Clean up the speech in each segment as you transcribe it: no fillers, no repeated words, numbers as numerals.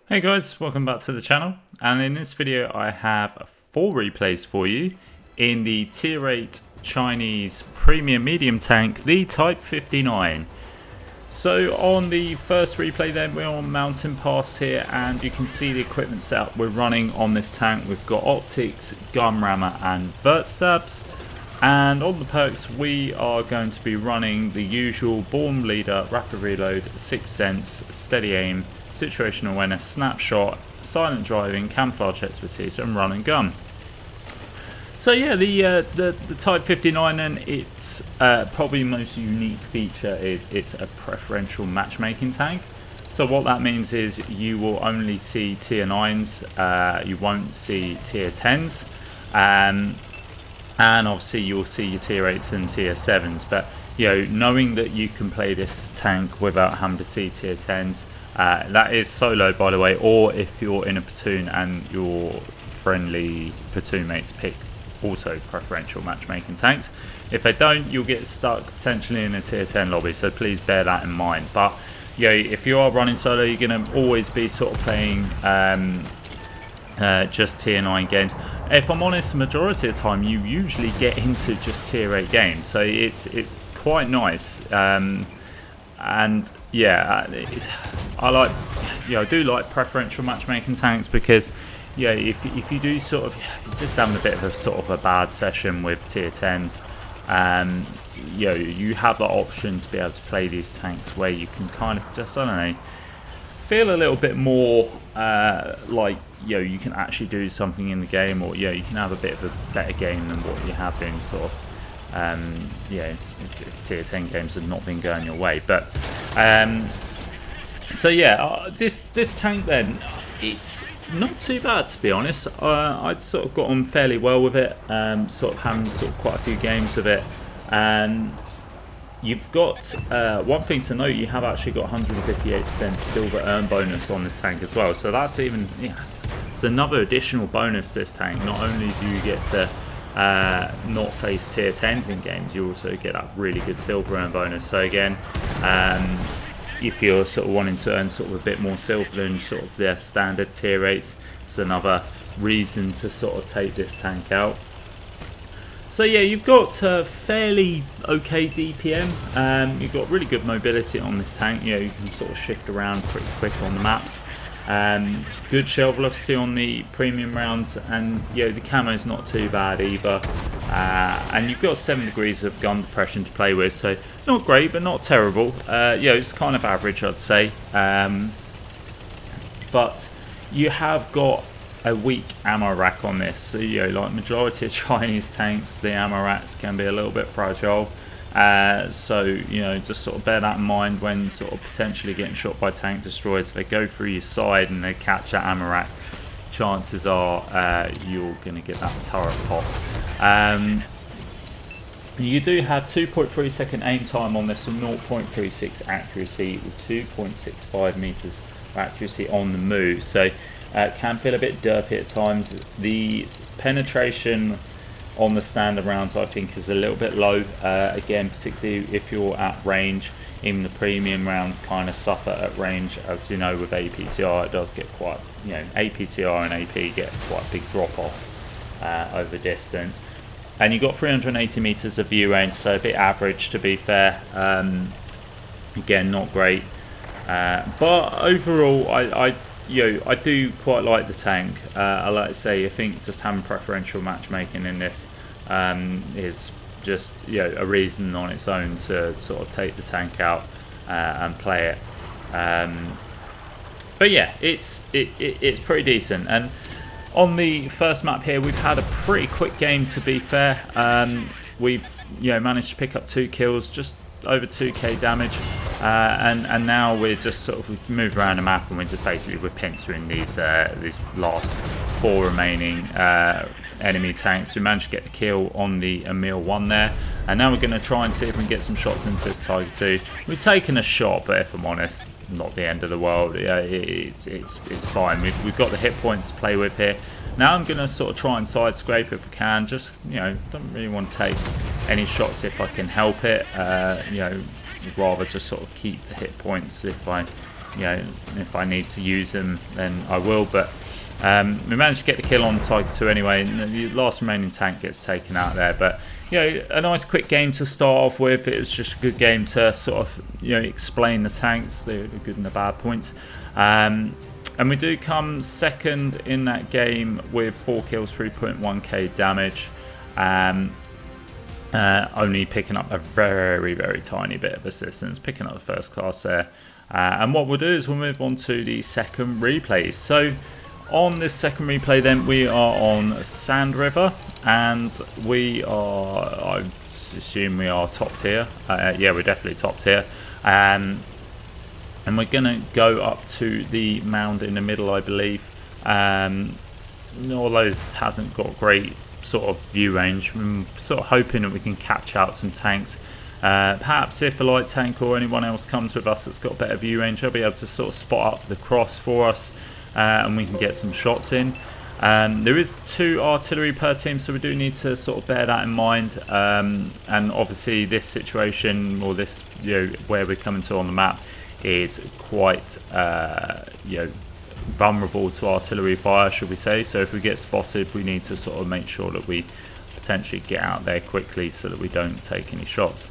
Hey guys, welcome back to the channel, and in this video I have 4 replays for you in the tier 8 Chinese premium medium tank, the Type 59. So on the first replay then we're on Mountain Pass here, and you can see the equipment setup we're running on this tank. We've got optics, gun rammer and vert stabs, and on the perks we are going to be running the usual Born Leader, Rapid Reload, Sixth Sense, Steady Aim, Situational Awareness, Snapshot, Silent Driving, Camouflage Expertise and Run and Gun. So yeah, the Type 59 then, its probably most unique feature is it's a preferential matchmaking tank. So what that means is you will only see tier 9s, you won't see tier 10s, and obviously you'll see your tier 8s and tier 7s, but you know, knowing that you can play this tank without having to see tier 10s, that is solo by the way, or if you're in a platoon and your friendly platoon mates pick also preferential matchmaking tanks. If they don't, you'll get stuck potentially in a tier 10 lobby, so please bear that in mind. But you know, if you are running solo, you're going to always be sort of playing just tier 9 games. If I'm honest, the majority of the time you usually get into just tier 8 games, so it's quite nice. And yeah, I like, I do like preferential matchmaking tanks because yeah, if you do sort of, you're just having a bit of a sort of a bad session with tier 10s, you have the option to be able to play these tanks where you can kind of just, I don't know, feel a little bit more like you can actually do something in the game, or you can have a bit of a better game than what you have been sort of if tier 10 games have not been going your way. But so yeah, this tank then, it's not too bad to be honest. I'd sort of got on fairly well with it, sort of having sort of quite a few games with it. You've got one thing to note, you have actually got 158% silver earn bonus on this tank as well, so that's even, it's another additional bonus to this tank. Not only do you get to not face tier 10s in games, you also get that really good silver earn bonus. So again, if you're sort of wanting to earn sort of a bit more silver than sort of their standard tier 8s, it's another reason to sort of take this tank out. So yeah, you've got fairly okay DPM, you've got really good mobility on this tank. You can sort of shift around pretty quick on the maps. Good shell velocity on the premium rounds, and the camo is not too bad either. And you've got 7 degrees of gun depression to play with, so not great but not terrible. It's kind of average, I'd say. But you have got a weak ammo rack on this, so like majority of Chinese tanks, the ammo racks can be a little bit fragile. So just sort of bear that in mind when sort of potentially getting shot by tank destroyers. If they go through your side and they catch that ammo rack, chances are you're going to get that turret pop. You do have 2.3 second aim time on this, and 0.36 accuracy with 2.65 meters of accuracy on the move, so can feel a bit derpy at times. The penetration on the standard rounds I think is a little bit low, again particularly if you're at range. Even the premium rounds kind of suffer at range, as you know with APCR it does get quite, APCR and AP get quite a big drop off over distance. And you've got 380 meters of view range, so a bit average to be fair. Again, not great, but overall I do quite like the tank. I like to say, I think just having preferential matchmaking in this is just a reason on its own to sort of take the tank out and play it. But yeah, it's pretty decent. And on the first map here, we've had a pretty quick game to be fair. We've managed to pick up 2 kills, just over 2k damage, and now we're just sort of, we've moved around the map and we're just basically pincering these last 4 remaining enemy tanks. We managed to get the kill on the Emil 1 there, and now we're going to try and see if we can get some shots into this Tiger 2. We've taken a shot, but if I'm honest, not the end of the world. It's fine. We've got the hit points to play with here. Now I'm going to sort of try and side scrape if I can. Just, don't really want to take any shots if I can help it. Rather just sort of keep the hit points if I you know, if I need to use them, then I will. But we managed to get the kill on Tiger 2 anyway, and the last remaining tank gets taken out there. But you know, a nice quick game to start off with. It was just a good game to sort of, you know, explain the tanks, the good and the bad points. And we do come second in that game with 4 kills, 3.1k damage. Only picking up a very, very tiny bit of assistance, picking up the first class there. And what we'll do is we'll move on to the second replay. So on this second replay then, we are on Sand River, and we are, I assume we are top tier. Yeah, we're definitely top tier. And we're going to go up to the mound in the middle, I believe. Although this hasn't got great sort of view range, I'm sort of hoping that we can catch out some tanks. Perhaps if a light tank or anyone else comes with us that's got better view range, they'll be able to sort of spot up the cross for us, and we can get some shots in. There is 2 artillery per team, so we do need to sort of bear that in mind. And obviously this situation, or this, you know, where we're coming to on the map, is quite you know, vulnerable to artillery fire, should we say. So if we get spotted, we need to sort of make sure that we potentially get out there quickly so that we don't take any shots.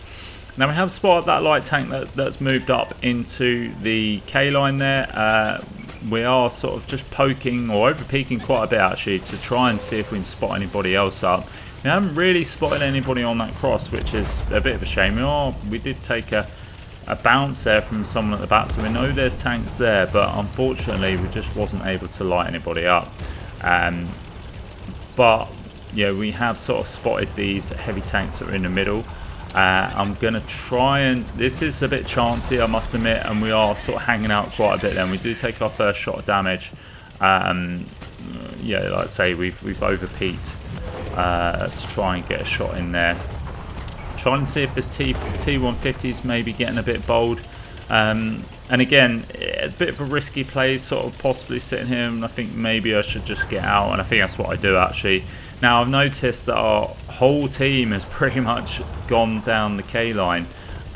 Now we have spotted that light tank that's moved up into the K line there. We are sort of just poking or over peeking quite a bit actually to try and see if we can spot anybody else up. We haven't really spotted anybody on that cross, which is a bit of a shame. We did take a bounce there from someone at the back, so we know there's tanks there, but unfortunately we just wasn't able to light anybody up. But yeah, we have sort of spotted these heavy tanks that are in the middle. I'm going to try and, this is a bit chancy, I must admit, and we are sort of hanging out quite a bit then. We do take our first shot of damage. Yeah, like I say, we've over-peaked to try and get a shot in there. Trying to see if this T150's maybe getting a bit bold. And again, it's a bit of a risky play, sort of possibly sitting here, and I think maybe I should just get out, and I think that's what I do actually. Now I've noticed that our whole team has pretty much gone down the K line.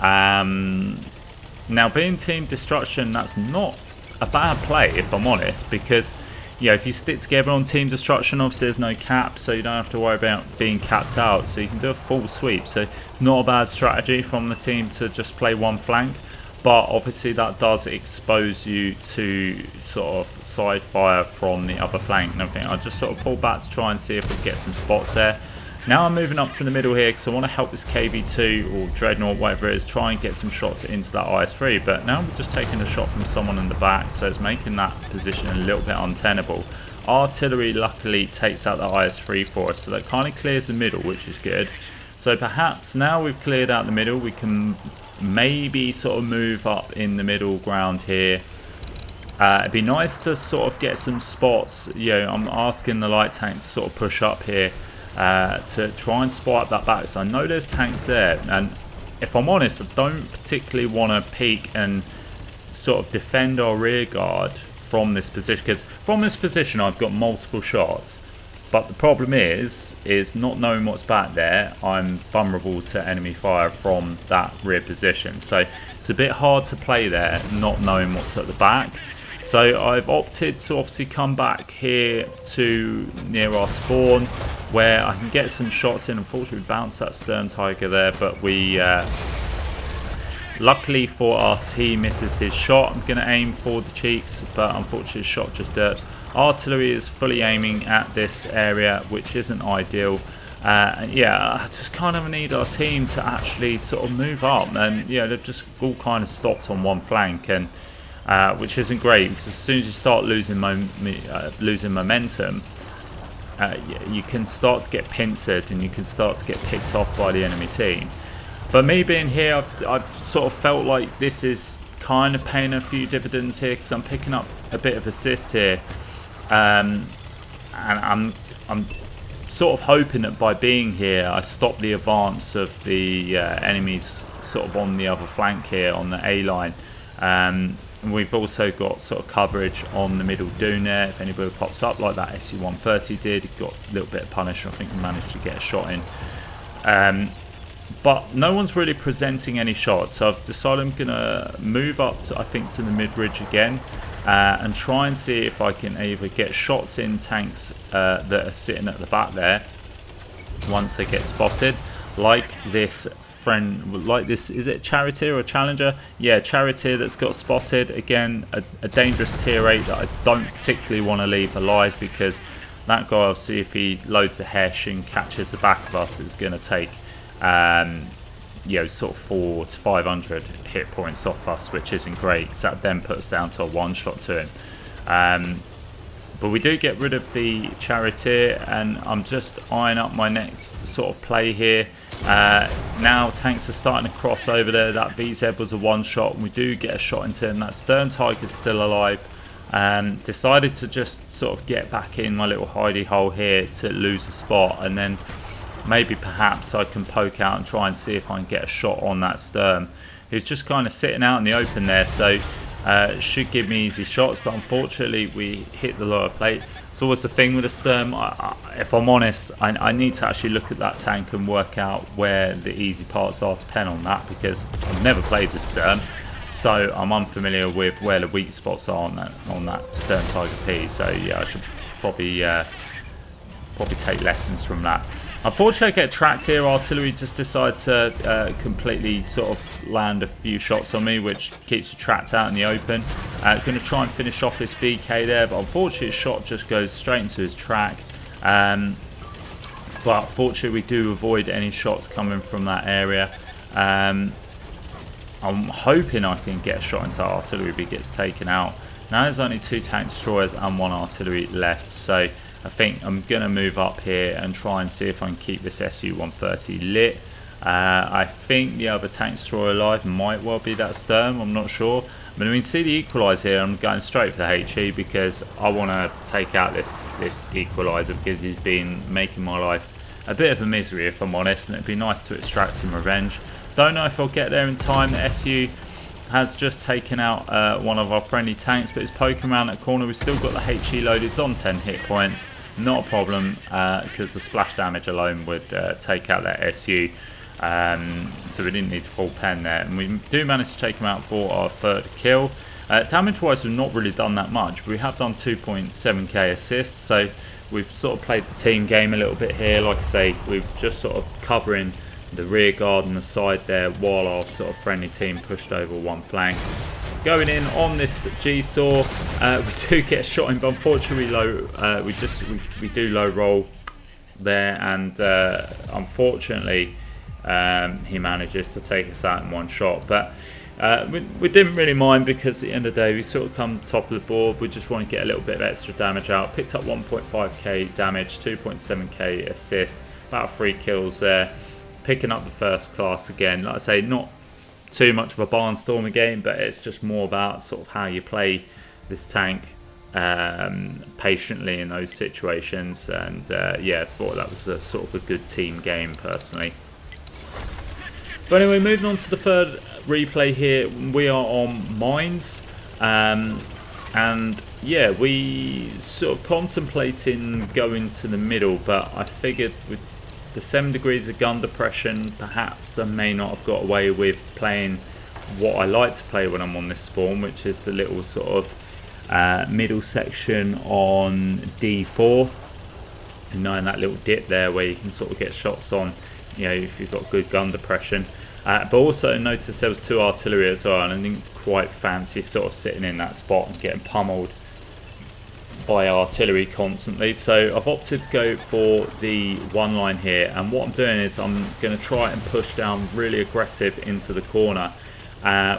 Now being team destruction, that's not a bad play if I'm honest, because you know, if you stick together on team destruction, obviously there's no cap, so you don't have to worry about being capped out, so you can do a full sweep. So it's not a bad strategy from the team to just play one flank, but obviously that does expose you to sort of side fire from the other flank and everything. I'll just sort of pull back to try and see if we can get some spots there. Now I'm moving up to the middle here because I want to help this KV2 or Dreadnought, whatever it is, try and get some shots into that IS-3. But now we're just taking a shot from someone in the back, so it's making that position a little bit untenable. Artillery luckily takes out the IS-3 for us, so that kind of clears the middle, which is good. So perhaps now we've cleared out the middle, we can maybe sort of move up in the middle ground here. It'd be nice to sort of get some spots. You know, I'm asking the light tank to sort of push up here. To try and spot up that back. So I know there's tanks there, and if I'm honest, I don't particularly want to peek and sort of defend our rear guard from this position, because from this position I've got multiple shots, but the problem is not knowing what's back there, I'm vulnerable to enemy fire from that rear position. So it's a bit hard to play there not knowing what's at the back. So I've opted to obviously come back here to near our spawn where I can get some shots in. Unfortunately we bounced that Stern Tiger there, but we luckily for us he misses his shot. I'm going to aim for the cheeks, but unfortunately his shot just derps. Artillery is fully aiming at this area, which isn't ideal. Yeah, I just kind of need our team to actually sort of move up, and yeah, they've just all kind of stopped on one flank, and which isn't great, because as soon as you start losing momentum, you can start to get pincered and you can start to get picked off by the enemy team. But me being here, I've sort of felt like this is kind of paying a few dividends here, because I'm picking up a bit of assist here, and I'm sort of hoping that by being here I stop the advance of the enemies sort of on the other flank here on the A line. And we've also got sort of coverage on the middle dune there. If anybody pops up like that SU-130 did, got a little bit of punish. I think we managed to get a shot in. but no one's really presenting any shots, so I've decided I'm gonna move up to, I think, to the mid ridge again, and try and see if I can either get shots in tanks that are sitting at the back there once they get spotted, like this is it Charioteer or Challenger? Yeah, Charioteer that's got spotted. Again, a dangerous tier 8 that I don't particularly want to leave alive, because that guy, obviously, if he loads a Hesh and catches the back of us, is going to take you know, sort of 400 to 500 hit points off us, which isn't great. So that then puts us down to a one shot to him. But we do get rid of the Charioteer, and I'm just eyeing up my next sort of play here. Now tanks are starting to cross over there. That VZ was a one shot, and we do get a shot into him. That Stern Tiger's still alive. Decided to just sort of get back in my little hidey hole here to lose a spot, and then maybe perhaps I can poke out and try and see if I can get a shot on that Stern, who's just kind of sitting out in the open there. So should give me easy shots, but unfortunately we hit the lower plate. It's always the thing with a Stern. If I'm honest, I need to actually look at that tank and work out where the easy parts are to pen on that, because I've never played the Stern, so I'm unfamiliar with where the weak spots are on that Stern Tiger P. So yeah, I should probably take lessons from that. Unfortunately, I get tracked here. Artillery just decides to completely sort of land a few shots on me, which keeps you trapped out in the open. Going to try and finish off his VK there, but unfortunately his shot just goes straight into his track. But fortunately we do avoid any shots coming from that area. I'm hoping I can get a shot into artillery if he gets taken out. Now there's only 2 tank destroyers and 1 artillery left, so I think I'm going to move up here and try and see if I can keep this Su-130 lit. I think the other tank destroyer alive might well be that Stern, I'm not sure. But I mean, see the equaliser here, I'm going straight for the HE because I want to take out this equaliser, because he's been making my life a bit of a misery, if I'm honest, and it'd be nice to extract some revenge. Don't know if I'll get there in time. The SU has just taken out one of our friendly tanks, but it's poking around that corner. We've still got the HE loaded. It's on 10 hit points. Not a problem, because the splash damage alone would take out that SU. So we didn't need to full pen there. And we do manage to take him out for our 3rd kill. Damage-wise, we've not really done that much. We have done 2.7k assists, so we've sort of played the team game a little bit here. Like I say, we're just sort of covering the rear guard and the side there while our sort of friendly team pushed over one flank. Going in on this G-Saw, we do get a shot in, but unfortunately we do low roll there, and unfortunately he manages to take us out in one shot. But we didn't really mind, because at the end of the day we sort of come top of the board. We just want to get a little bit of extra damage out. Picked up 1.5k damage, 2.7k assist, about 3 kills there. Picking up the first class again. Like I say, not too much of a barnstorming game, but it's just more about sort of how you play this tank patiently in those situations. And yeah, I thought that was a sort of a good team game personally. But anyway, moving on to the 3rd replay here, we are on mines, and yeah, we sort of contemplating going to the middle, but I figured with the 7 degrees of gun depression, perhaps I may not have got away with playing what I like to play when I'm on this spawn, which is the little sort of middle section on D4, and knowing that little dip there where you can sort of get shots on, you know, if you've got good gun depression. But also noticed there was 2 artillery as well, and I didn't quite fancy sort of sitting in that spot and getting pummeled by artillery constantly. So I've opted to go for the 1 line here, and what I'm doing is I'm going to try and push down really aggressive into the corner,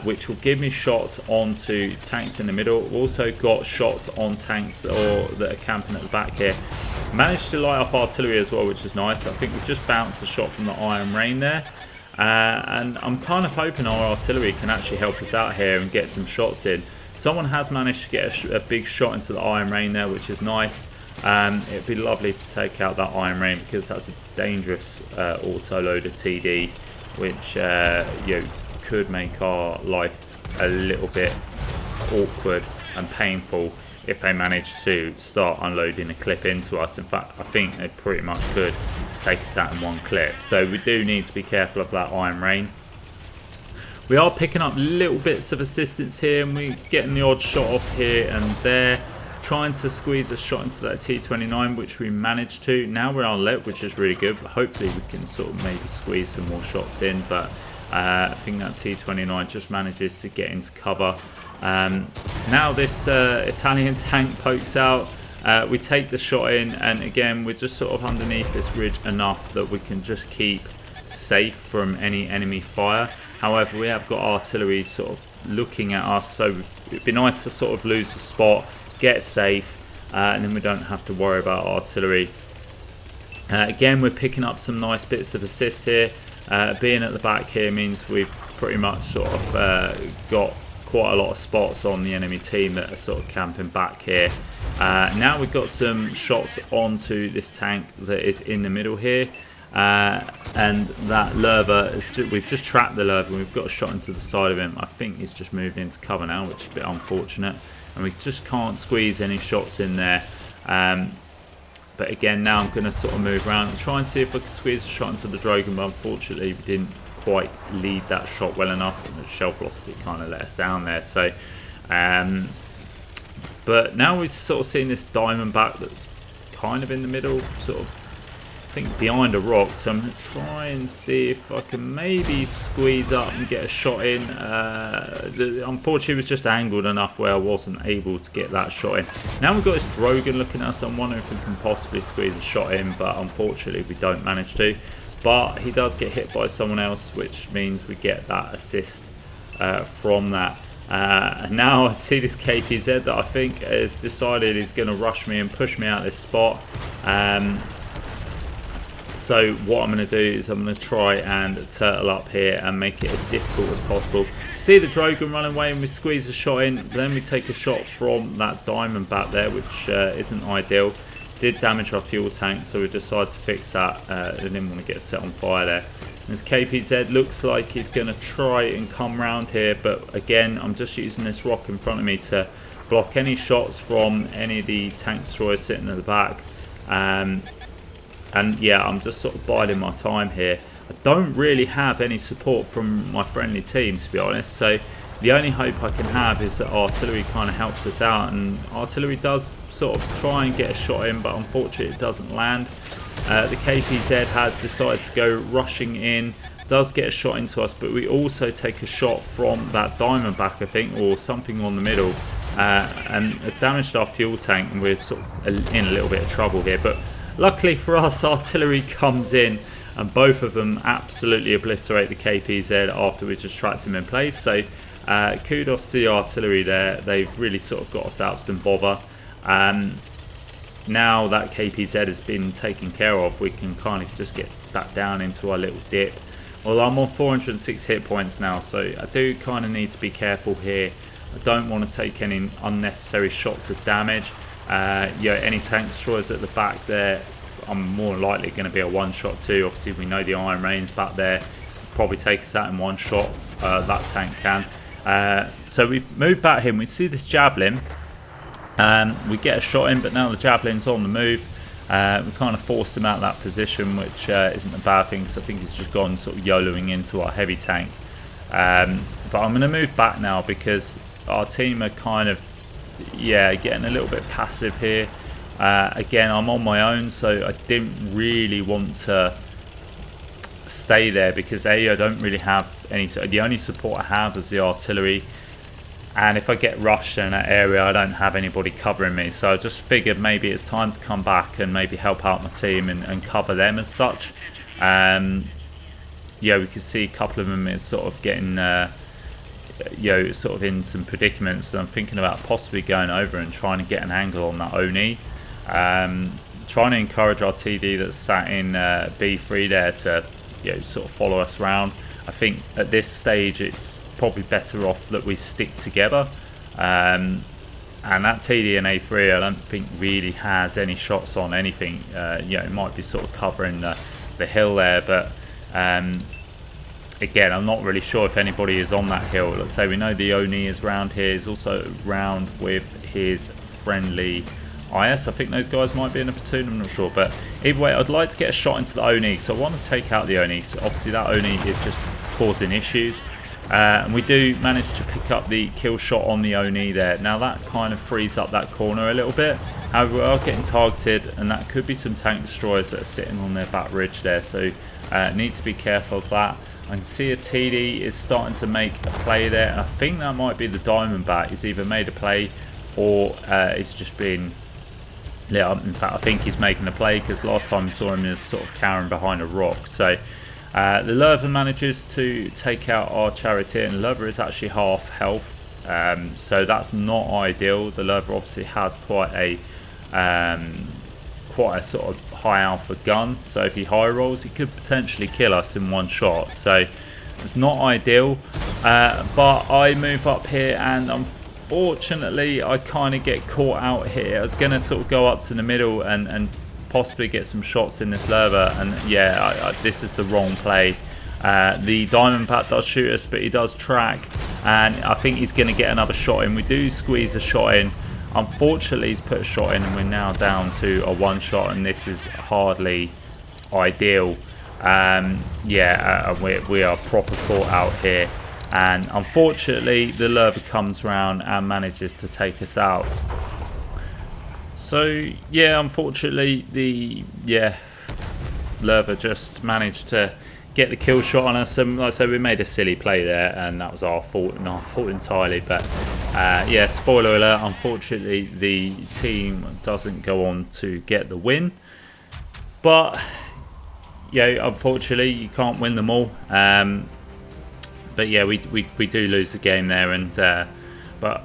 which will give me shots onto tanks in the middle. We've also got shots on tanks that are camping at the back here. Managed to light up artillery as well, which is nice. I think we just bounced a shot from the Iron Rain there. And I'm kind of hoping our artillery can actually help us out here and get some shots in. Someone has managed to get a big shot into the Iron Rain there, which is nice. It'd be lovely to take out that Iron Rain, because that's a dangerous auto-loader TD, which you know, could make our life a little bit awkward and painful if they manage to start unloading a clip into us. In fact, I think they pretty much could. take us out in one clip. So we do need to be careful of that Iron Rain. We are picking up little bits of assistance here, and we're getting the odd shot off here and there, trying to squeeze a shot into that T29, which we managed to. Now we're on lit, which is really good, but hopefully we can sort of maybe squeeze some more shots in. But I think that T29 just manages to get into cover. Now this Italian tank pokes out. We take the shot in, and again we're just sort of underneath this ridge enough that we can just keep safe from any enemy fire. However, we have got artillery sort of looking at us, so it'd be nice to sort of lose the spot, get safe, and then we don't have to worry about artillery. Again, we're picking up some nice bits of assist here. Being at the back here means we've pretty much sort of got quite a lot of spots on the enemy team that are sort of camping back here. Now we've got some shots onto this tank that is in the middle here. And that lurver, we've just trapped the lurver and we've got a shot into the side of him. I think he's just moved into cover now, which is a bit unfortunate. And we just can't squeeze any shots in there. But again, now I'm going to sort of move around and try and see if I can squeeze a shot into the Drogon, but unfortunately we didn't quite lead that shot well enough, and the shell velocity kind of let us down there. So but now we've sort of seen this Diamondback that's kind of in the middle, sort of I think behind a rock, so I'm going to try and see if I can maybe squeeze up and get a shot in. Unfortunately it was just angled enough where I wasn't able to get that shot in. Now we've got this Drogon looking at us. I'm wondering if we can possibly squeeze a shot in, but unfortunately we don't manage to. But he does get hit by someone else, which means we get that assist from that. And now I see this KPZ that I think has decided he's going to rush me and push me out of this spot. So what I'm going to do is I'm going to try and turtle up here and make it as difficult as possible. See the Drogon running away and we squeeze a shot in. Then we take a shot from that Diamondback there, which isn't ideal. Did damage our fuel tank, so we decided to fix that. I didn't want to get set on fire there. This KPZ looks like he's going to try and come round here, but again I'm just using this rock in front of me to block any shots from any of the tank destroyers sitting at the back. And yeah, I'm just sort of biding my time here. I don't really have any support from my friendly team, to be honest, so the only hope I can have is that artillery kind of helps us out, and artillery does sort of try and get a shot in, but unfortunately it doesn't land. The KPZ has decided to go rushing in, does get a shot into us, but we also take a shot from that Diamondback, I think, or something on the middle, and has damaged our fuel tank, and we're sort of in a little bit of trouble here. But luckily for us, artillery comes in and both of them absolutely obliterate the KPZ after we just trapped him in place. So kudos to the artillery there. They've really sort of got us out of some bother. Now that KPZ has been taken care of, we can kind of just get back down into our little dip. Well, I'm on 406 hit points now, so I do kind of need to be careful here. I don't want to take any unnecessary shots of damage. Any tank destroyers at the back there, I'm more likely going to be a one-shot too. Obviously, we know the Iron Rain's back there. Probably take us out in one shot. That tank can. So we've moved back here. We see this Javelin. We get a shot in, but now the Javelin's on the move. We kind of forced him out of that position, which isn't a bad thing, so I think he's just gone sort of YOLOing into our heavy tank. But I'm going to move back now because our team are kind of, getting a little bit passive here. Again, I'm on my own, so I didn't really want to stay there because I don't really have any. The only support I have is the artillery, and if I get rushed in that area, I don't have anybody covering me. So I just figured maybe it's time to come back and maybe help out my team and cover them as such. We can see a couple of them is sort of getting sort of in some predicaments. So I'm thinking about possibly going over and trying to get an angle on that Oni. Trying to encourage our TD that's sat in B3 there to sort of follow us around. I think at this stage it's probably better off that we stick together. And that TD in A3 I don't think really has any shots on anything. It might be sort of covering the hill there, but again, I'm not really sure if anybody is on that hill. Let's say we know the Oni is around here. He's also round with his friendly IS. I think those guys might be in a platoon, I'm not sure. But either way, I'd like to get a shot into the Oni, so I want to take out the Oni. So obviously that Oni is just causing issues. And we do manage to pick up the kill shot on the Oni there. Now that kind of frees up that corner a little bit. However, we are getting targeted, and that could be some tank destroyers that are sitting on their back ridge there. So need to be careful of that. I can see a TD is starting to make a play there. I think that might be the Diamondback. He's either made a play or it's just been... Yeah, in fact, I think he's making a play because last time we saw him, he was sort of cowering behind a rock. So the Lurver manages to take out our Charioteer, and Lurver is actually half health. So that's not ideal. The Lurver obviously has quite a sort of high alpha gun, so if he high rolls, he could potentially kill us in one shot. So it's not ideal. But I move up here, and unfortunately I kind of get caught out here. I was going to sort of go up to the middle and possibly get some shots in this Lurver, and yeah, this is the wrong play. The Diamondback does shoot us, but he does track, and I think he's going to get another shot in. We do squeeze a shot in. Unfortunately, he's put a shot in, and we're now down to a one shot, and this is hardly ideal. We are proper caught out here, and unfortunately the Lurver comes around and manages to take us out. So yeah, unfortunately the Lurver just managed to get the kill shot on us, and like I said, we made a silly play there, and that was our fault entirely. But yeah, spoiler alert, unfortunately the team doesn't go on to get the win. But yeah, unfortunately you can't win them all. But yeah, we do lose the game there, and but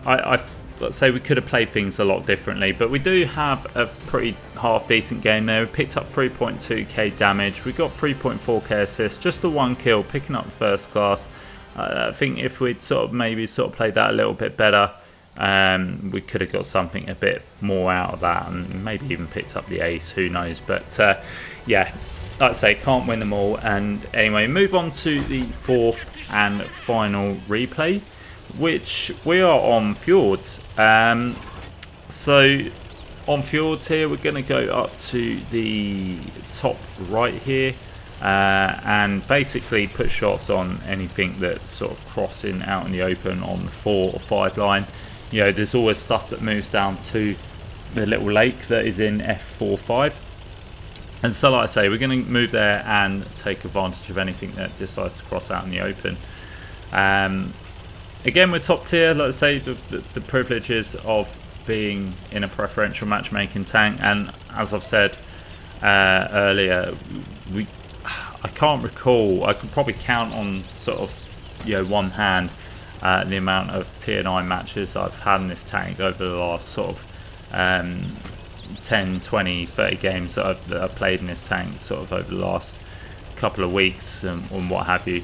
let's say we could have played things a lot differently, but we do have a pretty half decent game there. We picked up 3.2k damage, we got 3.4k assists, just the one kill, picking up first class. I think if we'd maybe played that a little bit better, we could have got something a bit more out of that, and maybe even picked up the ace, who knows. But yeah, like I say, can't win them all. And anyway, move on to the fourth and final replay, which we are on Fjords. So on Fjords here, we're going to go up to the top right here and basically put shots on anything that's sort of crossing out in the open on the 4 or 5 line. You know, there's always stuff that moves down to the little lake that is in F45. And so like I say, we're going to move there and take advantage of anything that decides to cross out in the open. Again, we're top tier. Let's say the privileges of being in a preferential matchmaking tank, and as I've said earlier, I can't recall. I could probably count on sort of one hand the amount of tier 9 matches I've had in this tank over the last sort of 10, 20, 30 games that I've played in this tank sort of over the last couple of weeks and what have you.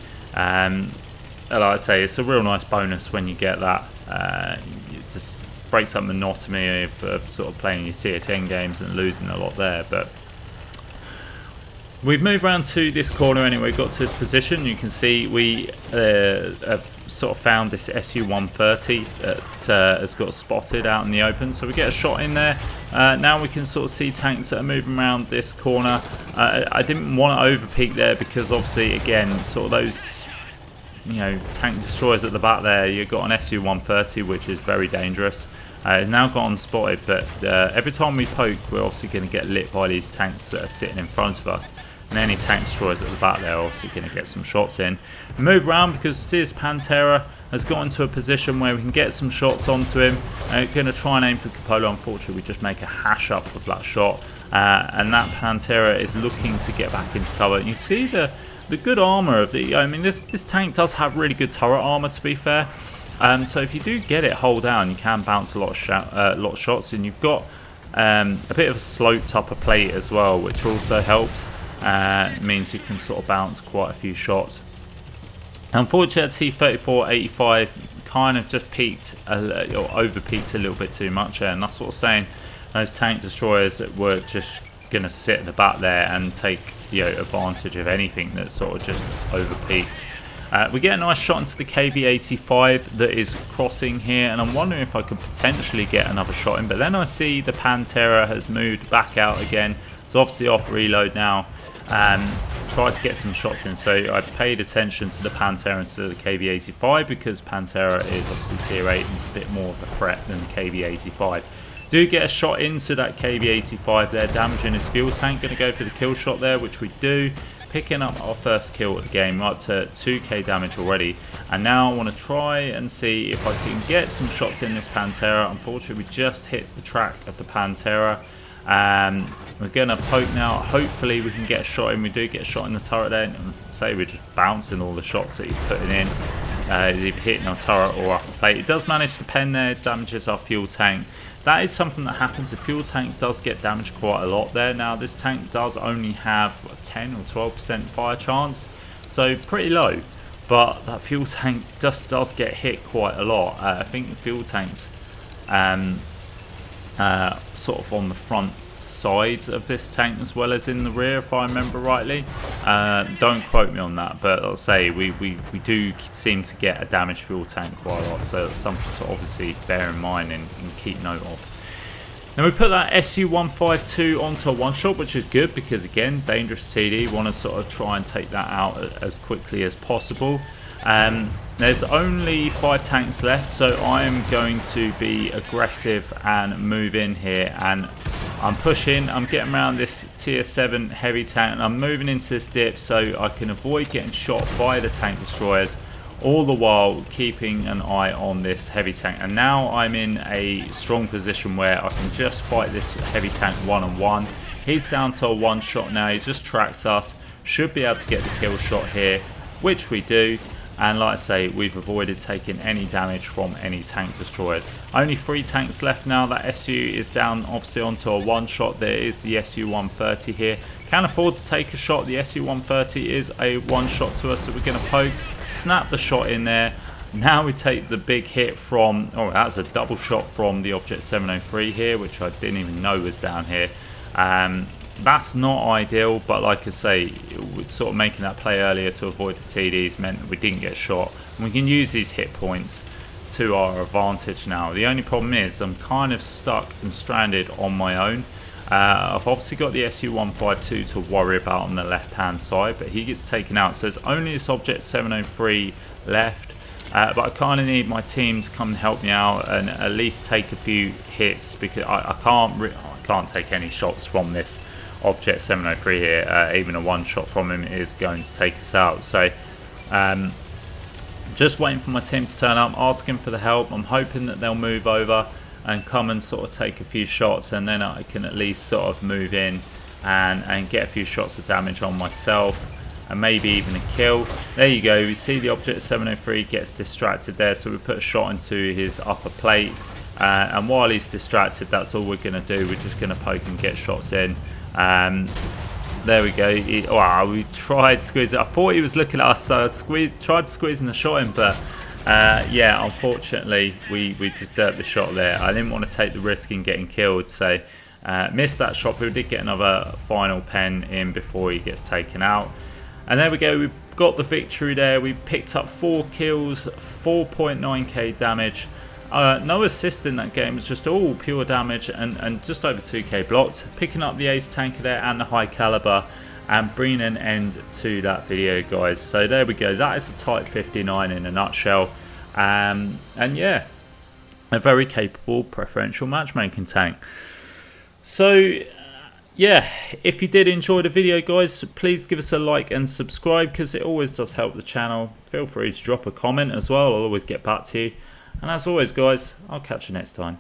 Like I say, it's a real nice bonus when you get that. It just breaks up the monotony of sort of playing your tier 10 games and losing a lot there. But we've moved around to this corner anyway, got to this position. You can see we have sort of found this SU-130 that has got spotted out in the open. So we get a shot in there. Now we can sort of see tanks that are moving around this corner. I didn't want to over-peek there because obviously, again, sort of those tank destroyers at the back there. You've got an SU-130, which is very dangerous. It's now got unspotted, but every time we poke, we're obviously going to get lit by these tanks that are sitting in front of us. And any tank destroyers at the back there are obviously going to get some shots in. Move around because Sears Pantera has got into a position where we can get some shots onto him. Going to try and aim for Capola. Unfortunately, we just make a hash up of that shot. And that Pantera is looking to get back into cover. You see the good armor of the... I mean, this tank does have really good turret armor, to be fair. So if you do get it hull down, you can bounce a lot of shots, and you've got a bit of a sloped upper plate as well, which also helps. It means you can sort of bounce quite a few shots. Unfortunately, T-34-85 kind of just peaked or over-peaked a little bit too much there, and that's what I'm saying. Those tank destroyers that were just going to sit at the back there and take advantage of anything that sort of just over-peaked. We get a nice shot into the KV-85 that is crossing here, and I'm wondering if I could potentially get another shot in, but then I see the Pantera has moved back out again. It's obviously off reload now. Tried to get some shots in, so I paid attention to the Pantera instead of the KV-85 because Pantera is obviously tier 8 and it's a bit more of a threat than the KV-85. Do get a shot into that KV-85 there, damaging his fuel tank. Going to go for the kill shot there, which we do. Picking up our first kill of the game, we're up to 2k damage already. And now I want to try and see if I can get some shots in this Pantera. Unfortunately, we just hit the track of the Pantera. We're going to poke now. Hopefully we can get a shot in. We do get a shot in the turret there. And say we're just bouncing all the shots that he's putting in. He's either hitting our turret or upper plate. It does manage to pen there, damages our fuel tank. That is something that happens. The fuel tank does get damaged quite a lot there. Now this tank does only have a 10 or 12% fire chance, so pretty low. But that fuel tank just does get hit quite a lot. I think the fuel tanks sort of on the front sides of this tank as well as in the rear, if I remember rightly. Don't quote me on that, but I'll say we do seem to get a damaged fuel tank quite a lot, so that's something to obviously bear in mind and keep note of. Now we put that SU-152 onto a one-shot, which is good because again, dangerous TD, want to sort of try and take that out as quickly as possible. There's only 5 tanks left, so I'm going to be aggressive and move in here, and I'm pushing, I'm getting around this tier 7 heavy tank, and I'm moving into this dip so I can avoid getting shot by the tank destroyers, all the while keeping an eye on this heavy tank. And now I'm in a strong position where I can just fight this heavy tank one-on-one. He's down to a one-shot now, he just tracks us, should be able to get the kill shot here, which we do. And like I say, we've avoided taking any damage from any tank destroyers. Only 3 tanks left now. That SU is down obviously onto a one-shot. There is the SU-130 here. Can afford to take a shot. The SU-130 is a one-shot to us, so we're going to poke, snap the shot in there. Now we take the big hit from, oh, that's a double shot from the Object 703 here, which I didn't even know was down here. That's not ideal, but like I say, sort of making that play earlier to avoid the TDs meant that we didn't get shot. And we can use these hit points to our advantage now. The only problem is I'm kind of stuck and stranded on my own. I've obviously got the SU-152 to worry about on the left hand side, but he gets taken out. So there's only this Object 703 left. But I kind of need my team to come and help me out and at least take a few hits, because I can't take any shots from this Object 703 here. Even a one shot from him is going to take us out. So just waiting for my team to turn up, asking for the help. I'm hoping that they'll move over and come and sort of take a few shots, and then I can at least sort of move in and get a few shots of damage on myself, and maybe even a kill. There you go, we see the Object 703 gets distracted there, so we put a shot into his upper plate, and while he's distracted, that's all we're going to do. We're just going to poke and get shots in. There we go. Wow, we tried to squeeze it. I thought he was looking at us, so I tried squeezing the shot in, but yeah, unfortunately we just derped the shot there. I didn't want to take the risk in getting killed, so missed that shot, but we did get another final pen in before he gets taken out. And there we go, we got the victory there. We picked up 4 kills, 4.9k damage. No assist in that game, it's just all pure damage and just over 2k blocked. Picking up the ace tanker there and the high caliber, and bringing an end to that video, guys. So there we go, that is the Type 59 in a nutshell. And yeah, a very capable preferential matchmaking tank. So yeah, if you did enjoy the video, guys, please give us a like and subscribe, because it always does help the channel. Feel free to drop a comment as well, I'll always get back to you. And as always, guys, I'll catch you next time.